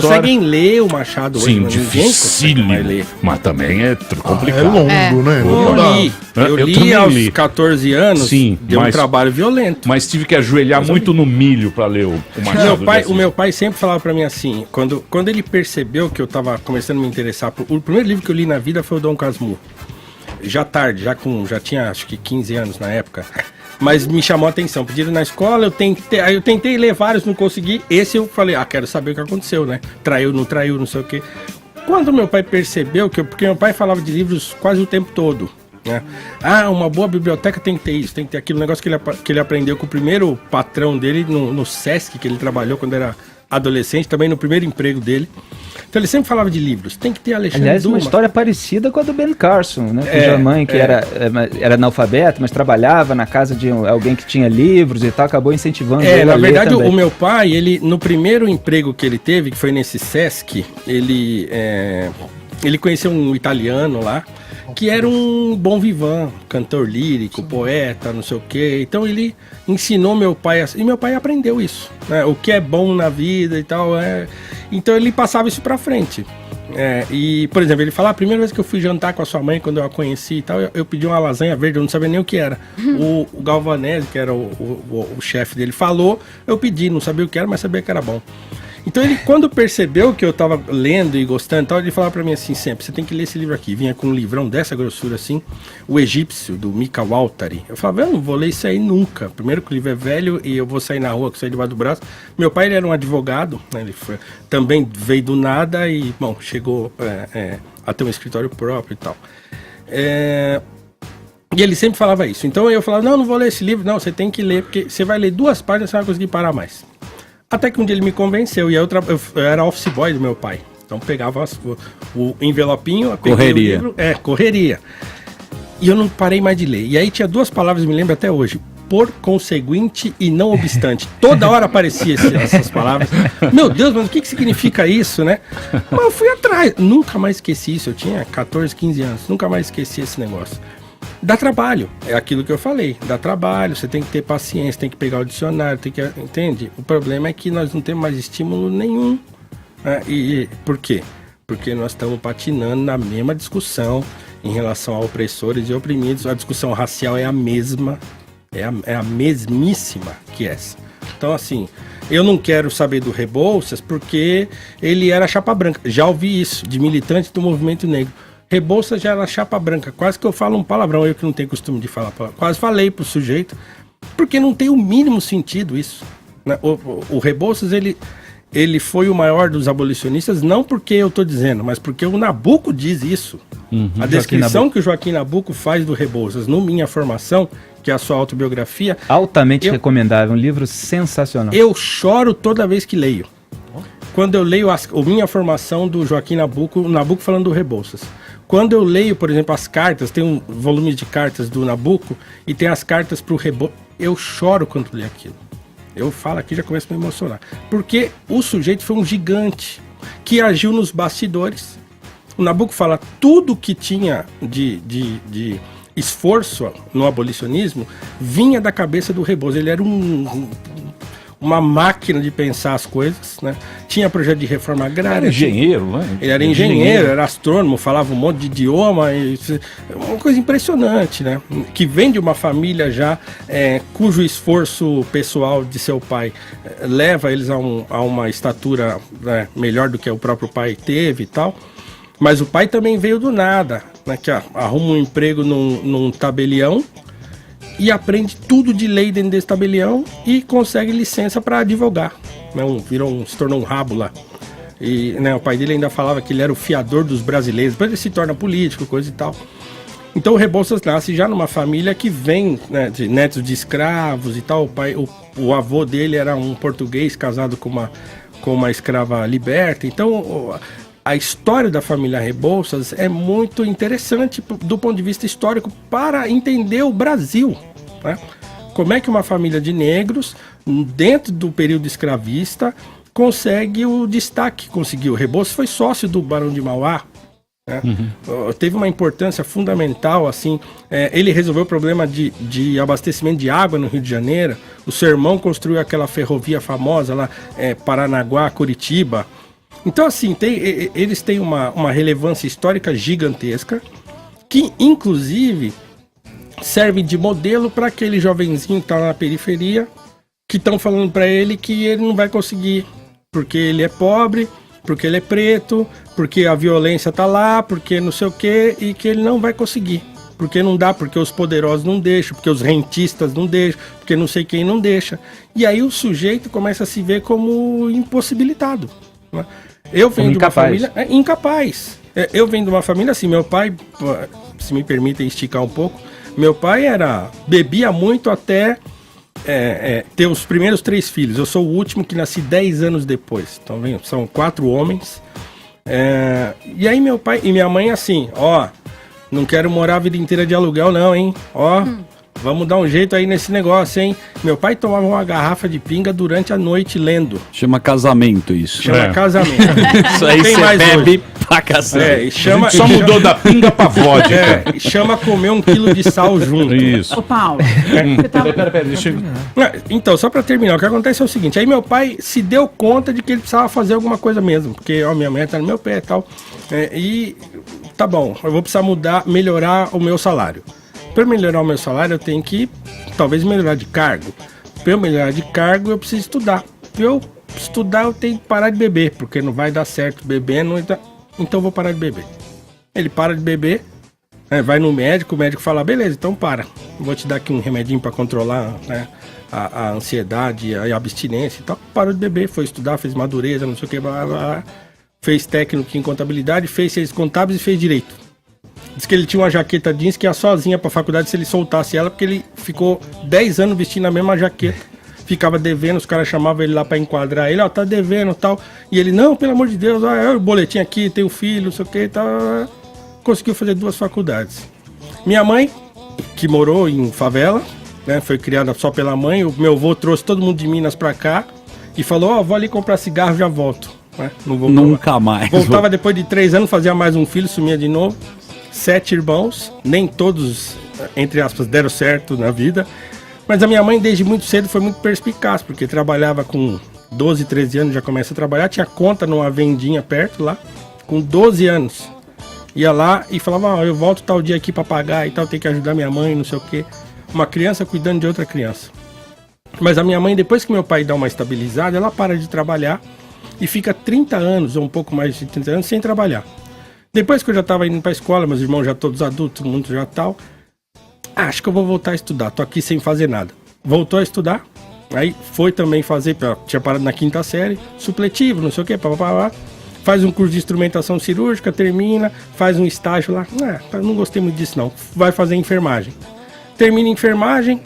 conseguem ler o Machado hoje, Sim, mas ninguém consegue mais ler. mas também é complicado. É longo, né? Eu li também aos li. 14 anos, Sim, deu um trabalho violento. Mas tive que ajoelhar muito no milho pra ler o Machado de Assis. O meu pai sempre falava pra mim assim, quando ele percebeu que eu tava começando a me interessar, o primeiro livro que eu li na vida foi o Dom Casmurro. Já tarde, já tinha acho que 15 anos na época, mas me chamou a atenção. Pediram na escola, eu tentei ler vários, não consegui. Esse eu falei, quero saber o que aconteceu, né? Traiu, não sei o quê. Quando meu pai percebeu porque meu pai falava de livros quase o tempo todo, né? Uma boa biblioteca tem que ter isso, tem que ter aquilo. Um negócio que ele aprendeu com o primeiro patrão dele no Sesc, que ele trabalhou quando era adolescente, também no primeiro emprego dele. Então ele sempre falava de livros, tem que ter Alexandre Aliás, Dumas. uma história parecida com a do Ben Carson, né? Cuja mãe, que era analfabeta, mas trabalhava na casa de alguém que tinha livros e tal, acabou incentivando ele na a ler verdade, também. o meu pai, ele, no primeiro emprego que ele teve, que foi nesse Sesc, ele conheceu um italiano lá, que era um bom vivant, cantor lírico, poeta, não sei o quê. Então ele ensinou meu pai, e meu pai aprendeu isso, né? O que é bom na vida e tal. Então ele passava isso pra frente. E, por exemplo, ele fala, a primeira vez que eu fui jantar com a sua mãe, quando eu a conheci e tal, eu pedi uma lasanha verde, eu não sabia nem o que era. O Galvanese, que era o chefe dele, falou, eu pedi, não sabia o que era, mas sabia que era bom. Então ele, quando percebeu que eu tava lendo e gostando e tal, ele falava pra mim assim sempre, você tem que ler esse livro aqui. Vinha com um livrão dessa grossura assim, O Egípcio, do Mika Waltari. Eu falava, eu não vou ler isso aí nunca. Primeiro que o livro é velho e eu vou sair na rua com isso aí debaixo do braço. Meu pai, ele era um advogado, né? Ele também veio do nada e, bom, chegou a ter um escritório próprio e tal. E ele sempre falava isso. Então eu falava, não vou ler esse livro. Não, você tem que ler, porque você vai ler 2 páginas e você não vai conseguir parar mais. Até que um dia ele me convenceu, e eu era office boy do meu pai. Então pegava o envelopinho, correria. O livro, correria. E eu não parei mais de ler. E aí tinha 2 palavras, me lembro até hoje. Por conseguinte e não obstante. Toda hora aparecia essas palavras. Meu Deus, mas o que significa isso, né? Mas eu fui atrás. Nunca mais esqueci isso. Eu tinha 14, 15 anos. Nunca mais esqueci esse negócio. Dá trabalho, é aquilo que eu falei, dá trabalho, você tem que ter paciência, tem que pegar o dicionário, entende? O problema é que nós não temos mais estímulo nenhum, né? E por quê? Porque nós estamos patinando na mesma discussão em relação a opressores e oprimidos, a discussão racial é a mesma, é a mesmíssima que essa. Então assim, eu não quero saber do Rebouças porque ele era chapa branca, já ouvi isso, de militante do movimento negro. Rebouças já era chapa branca, quase que eu falo um palavrão, eu que não tenho costume de falar palavrão. Quase falei pro sujeito, porque não tem o mínimo sentido isso, né? O Rebouças, ele foi o maior dos abolicionistas, não porque eu tô dizendo, mas porque o Nabuco diz isso. A descrição que o Joaquim Nabuco faz do Rebouças no Minha Formação, que é a sua autobiografia... Altamente recomendável, um livro sensacional. Eu choro toda vez que leio. Quando eu leio a Minha Formação do Joaquim Nabuco, o Nabuco falando do Rebouças. Quando eu leio, por exemplo, as cartas, tem um volume de cartas do Nabuco e tem as cartas para o Rebouças, eu choro quando leio aquilo. Eu falo aqui, já começo a me emocionar. Porque o sujeito foi um gigante que agiu nos bastidores. O Nabuco fala tudo que tinha de esforço no abolicionismo vinha da cabeça do Rebouças. Ele era uma máquina de pensar as coisas, né? Tinha projeto de reforma agrária. Era engenheiro, né? Ele era engenheiro, era astrônomo, falava um monte de idioma, uma coisa impressionante, né? Que vem de uma família já cujo esforço pessoal de seu pai leva eles a uma estatura, né, melhor do que o próprio pai teve e tal. Mas o pai também veio do nada, né? Que arruma um emprego num tabelião e aprende tudo de lei dentro desse tabelião e consegue licença para advogar, né? Se tornou um rabo lá. E, né, o pai dele ainda falava que ele era o fiador dos brasileiros, depois ele se torna político, coisa e tal. Então o Rebouças nasce já numa família que vem, né, de netos de escravos e tal. O avô dele era um português casado com uma escrava liberta. Então a história da família Rebouças é muito interessante do ponto de vista histórico para entender o Brasil, né? Como é que uma família de negros, dentro do período escravista, consegue o destaque que conseguiu. Rebouças foi sócio do Barão de Mauá, né? Teve uma importância fundamental, assim, ele resolveu o problema de abastecimento de água no Rio de Janeiro. O seu irmão construiu aquela ferrovia famosa lá, Paranaguá, Curitiba. Então, assim, eles têm uma relevância histórica gigantesca, que, inclusive, serve de modelo para aquele jovenzinho que está na periferia, que estão falando para ele que ele não vai conseguir, porque ele é pobre, porque ele é preto, porque a violência tá lá, porque não sei o quê, e que ele não vai conseguir. Porque não dá, porque os poderosos não deixam, porque os rentistas não deixam, porque não sei quem não deixa. E aí o sujeito começa a se ver como impossibilitado, né? Eu venho de uma família... incapaz. Eu venho de uma família assim, meu pai, se me permitem esticar um pouco, meu pai bebia muito até ter os primeiros 3 filhos. Eu sou o último que nasci 10 anos depois. Então, são 4 homens. E aí meu pai e minha mãe assim, não quero morar a vida inteira de aluguel não, hein? Vamos dar um jeito aí nesse negócio, hein? Meu pai tomava uma garrafa de pinga durante a noite lendo. Chama casamento isso. Chama casamento. Isso aí você bebe pra cacete. Só mudou da pinga pra vodka. E chama comer 1 quilo de sal junto. Isso. Ô, Paulo, Pera, deixa eu... Então, só pra terminar, o que acontece é o seguinte, aí meu pai se deu conta de que ele precisava fazer alguma coisa mesmo, porque, minha mãe tá no meu pé e tal, e tá bom, eu vou precisar melhorar o meu salário. Para melhorar o meu salário, eu tenho que, talvez, melhorar de cargo. Para eu melhorar de cargo, eu preciso estudar. Para eu estudar, eu tenho que parar de beber, porque não vai dar certo bebendo, então eu vou parar de beber. Ele para de beber, vai no médico, o médico fala, beleza, então para. Vou te dar aqui um remedinho para controlar, né, a ansiedade, a abstinência e tal. Parou de beber, foi estudar, fez madureza, não sei o que, blá, blá, blá. Fez técnico em contabilidade, fez ciências contábeis e fez direito. Diz que ele tinha uma jaqueta jeans que ia sozinha pra faculdade se ele soltasse ela, porque ele ficou 10 anos vestindo a mesma jaqueta. Ficava devendo, os caras chamavam ele lá pra enquadrar ele, tá devendo e tal. E ele, não, pelo amor de Deus, o boletim aqui, tem o filho, não sei o que e tal. Conseguiu fazer 2 faculdades. Minha mãe, que morou em favela, né, foi criada só pela mãe. O meu avô trouxe todo mundo de Minas pra cá e falou, vou ali comprar cigarro, já volto. Né? Não Nunca mais. Voltava depois de 3 anos, fazia mais um filho, sumia de novo. 7 irmãos, nem todos, entre aspas, deram certo na vida. Mas a minha mãe, desde muito cedo, foi muito perspicaz, porque trabalhava com 12, 13 anos, já começa a trabalhar, tinha conta numa vendinha perto lá, com 12 anos. Ia lá e falava, eu volto tal dia aqui pra pagar e tal, tem que ajudar minha mãe, não sei o quê. Uma criança cuidando de outra criança. Mas a minha mãe, depois que meu pai dá uma estabilizada, ela para de trabalhar e fica 30 anos, ou um pouco mais de 30 anos, sem trabalhar. Depois que eu já estava indo para a escola, meus irmãos já todos adultos, todo mundo já tal, acho que eu vou voltar a estudar, tô aqui sem fazer nada. Voltou a estudar, aí foi também fazer, tinha parado na 5ª série, supletivo, não sei o que, faz um curso de instrumentação cirúrgica, termina, faz um estágio lá, não gostei muito disso não, vai fazer enfermagem. Termina enfermagem,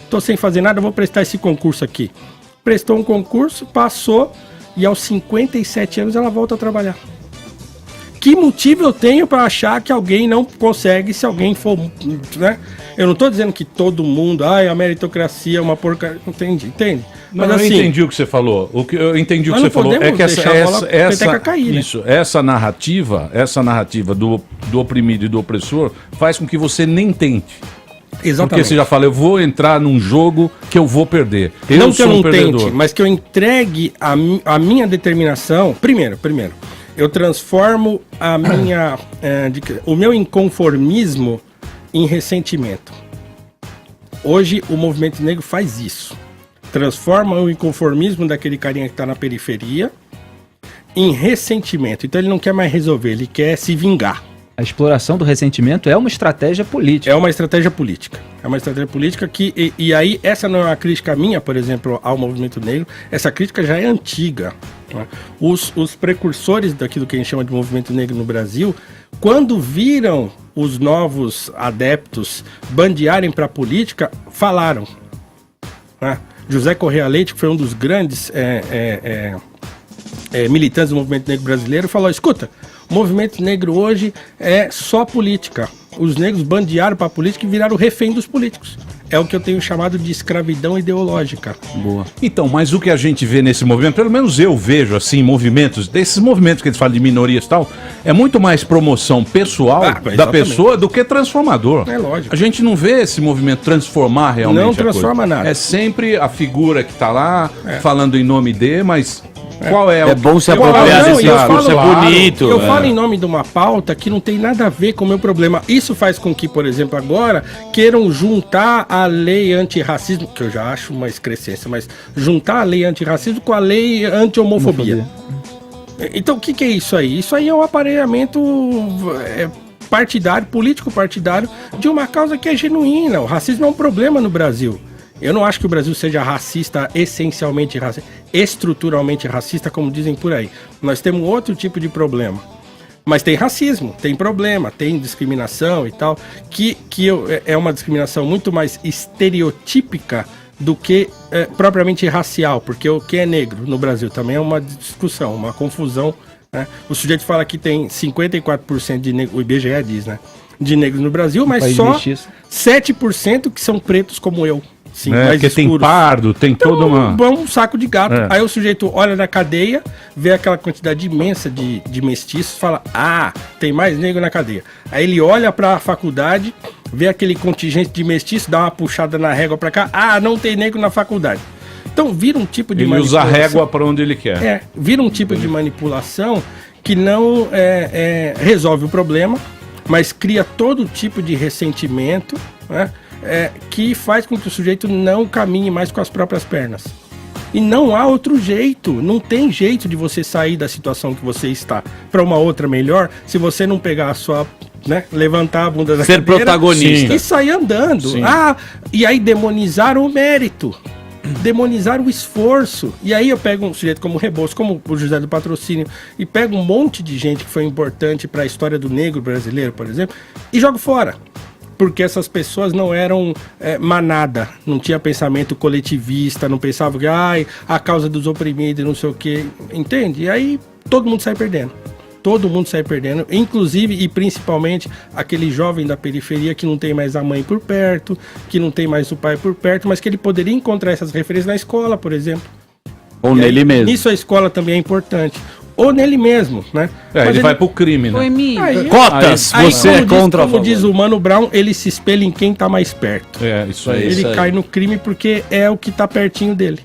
tô sem fazer nada, vou prestar esse concurso aqui. Prestou um concurso, passou, e aos 57 anos ela volta a trabalhar. Que motivo eu tenho para achar que alguém não consegue se alguém for, né? Eu não tô dizendo que todo mundo, a meritocracia é uma porcaria, entende? Mas assim, eu entendi o que você falou. O que eu entendi o que você falou é que essa narrativa do oprimido e do opressor faz com que você nem tente. Exatamente. Porque você já fala, eu vou entrar num jogo que eu vou perder. Não que eu não tente, mas que eu entregue a minha determinação. Primeiro, eu transformo o meu inconformismo em ressentimento. Hoje o movimento negro faz isso. Transforma o inconformismo daquele carinha que está na periferia em ressentimento. Então ele não quer mais resolver, ele quer se vingar. A exploração do ressentimento é uma estratégia política. É uma estratégia política. É uma estratégia política que... E aí, essa não é uma crítica minha, por exemplo, ao movimento negro. Essa crítica já é antiga. Né? Os precursores daquilo que a gente chama de movimento negro no Brasil, quando viram os novos adeptos bandearem para a política, falaram. Né? José Correia Leite, que foi um dos grandes militantes do movimento negro brasileiro, falou, escuta, o movimento negro hoje é só política. Os negros bandearam para a política e viraram refém dos políticos. É o que eu tenho chamado de escravidão ideológica. Boa. Então, mas o que a gente vê nesse movimento, pelo menos eu vejo assim, desses movimentos que eles falam de minorias e tal, é muito mais promoção pessoal da pessoa do que transformador. É lógico. A gente não vê esse movimento transformar realmente. Não transforma nada. É sempre a figura que está lá, falando em nome de, mas Qual é? É bom se apropriar desse discurso, é bonito. Eu falo em nome de uma pauta que não tem nada a ver com o meu problema. Isso faz com que, por exemplo, agora queiram juntar a lei antirracismo, que eu já acho uma excrescência, mas juntar a lei antirracismo com a lei anti-homofobia. Então, o que é isso aí? Isso aí é um aparelhamento partidário, político-partidário, de uma causa que é genuína. O racismo é um problema no Brasil. Eu não acho que o Brasil seja racista, essencialmente racista, estruturalmente racista, como dizem por aí. Nós temos outro tipo de problema. Mas tem racismo, tem problema, tem discriminação e tal, que é uma discriminação muito mais estereotípica do que propriamente racial, porque o que é negro no Brasil também é uma discussão, uma confusão, né? O sujeito fala que tem 54% de negros, o IBGE diz, né, de negros no Brasil, mas só 7% que são pretos como eu. Sim, porque escuros. Tem pardo, tem então, toda uma... um saco de gato. Aí o sujeito olha na cadeia, vê aquela quantidade imensa de mestiços, fala, tem mais negro na cadeia. Aí ele olha pra faculdade, vê aquele contingente de mestiços, dá uma puxada na régua pra cá, não tem negro na faculdade. Então vira um tipo de manipulação. Ele usa a régua pra onde ele quer. Vira um tipo de manipulação que não resolve o problema, mas cria todo tipo de ressentimento, né? Que faz com que o sujeito não caminhe mais com as próprias pernas. E não há outro jeito, não tem jeito de você sair da situação que você está para uma outra melhor, se você não pegar a sua, levantar a bunda da cadeira, protagonista e sair andando. E aí demonizar o mérito, demonizar o esforço. E aí eu pego um sujeito como o Rebouças, como o José do Patrocínio, e pego um monte de gente que foi importante para a história do negro brasileiro, por exemplo, e jogo fora. Porque essas pessoas não eram manada, não tinha pensamento coletivista, não pensavam que a causa dos oprimidos, não sei o quê, entende? E aí todo mundo sai perdendo. Todo mundo sai perdendo, inclusive e principalmente aquele jovem da periferia que não tem mais a mãe por perto, que não tem mais o pai por perto, mas que ele poderia encontrar essas referências na escola, por exemplo. Ou nele mesmo. Nisso a escola também é importante. Ou nele mesmo, né? Ele vai pro crime, né? Cotas, você é contra. Como diz o Mano Brown, ele se espelha em quem tá mais perto. Isso aí. Ele cai no crime porque é o que tá pertinho dele.